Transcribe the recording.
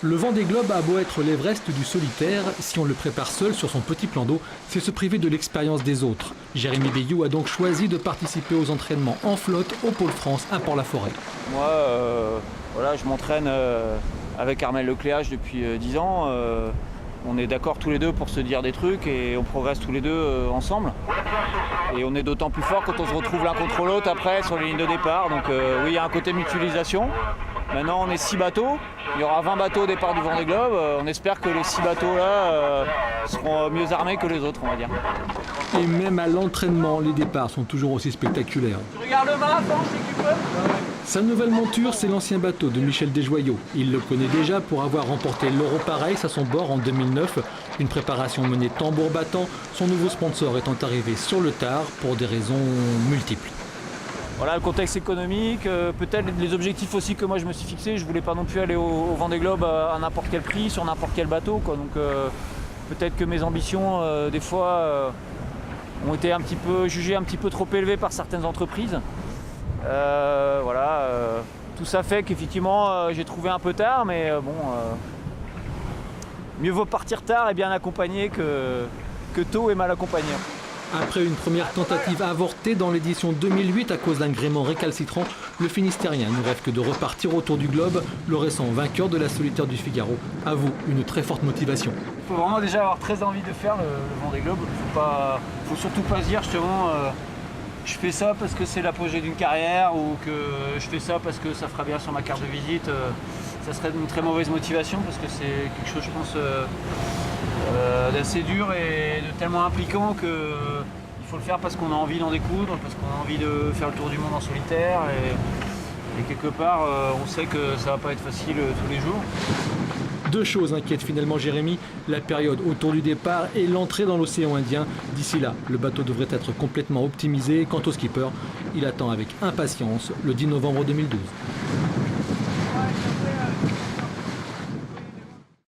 Le Vendée Globe a beau être l'Everest du solitaire, si on le prépare seul sur son petit plan d'eau, c'est se priver de l'expérience des autres. Jérémy Bayou a donc choisi de participer aux entraînements en flotte au Pôle France à Port-la-Forêt. Moi, voilà, je m'entraîne avec Armel Lecléache depuis 10 ans. On est d'accord tous les deux pour se dire des trucs et on progresse tous les deux ensemble. Et on est d'autant plus fort quand on se retrouve l'un contre l'autre après sur les lignes de départ. Donc oui, il y a un côté mutualisation. Maintenant, on est 6 bateaux. Il y aura 20 bateaux au départ du Vendée Globe. On espère que les 6 bateaux-là seront mieux armés que les autres, on va dire. Et même à l'entraînement, les départs sont toujours aussi spectaculaires. Tu regardes le mât, Franck, si tu peux. Sa nouvelle monture, c'est l'ancien bateau de Michel Desjoyaux. Il le connaît déjà pour avoir remporté l'Europa Race à son bord en 2009. Une préparation menée tambour battant, son nouveau sponsor étant arrivé sur le tard pour des raisons multiples. Voilà, le contexte économique, peut-être les objectifs aussi que moi je me suis fixé. Je voulais pas non plus aller au Vendée Globe à n'importe quel prix, sur n'importe quel bateau, quoi. Donc peut-être que mes ambitions, des fois, ont été jugées un petit peu trop élevées par certaines entreprises. Voilà, tout ça fait qu'effectivement j'ai trouvé un peu tard, mais mieux vaut partir tard et bien accompagné que tôt et mal accompagné. Après une première tentative avortée dans l'édition 2008 à cause d'un gréement récalcitrant, le Finistérien ne rêve que de repartir autour du globe. Le récent vainqueur de la Solitaire du Figaro avoue une très forte motivation. Il faut vraiment déjà avoir très envie de faire le Vendée Globe. Faut surtout pas se dire justement je fais ça parce que c'est l'apogée d'une carrière ou que je fais ça parce que ça fera bien sur ma carte de visite. Ça serait une très mauvaise motivation parce que c'est quelque chose, je pense, d'assez dur et de tellement impliquant qu'il faut le faire parce qu'on a envie d'en découdre, parce qu'on a envie de faire le tour du monde en solitaire et quelque part on sait que ça va pas être facile tous les jours. Deux choses inquiètent finalement Jérémy, la période autour du départ et l'entrée dans l'océan Indien. D'ici là, le bateau devrait être complètement optimisé. Quant au skipper, il attend avec impatience le 10 novembre 2012.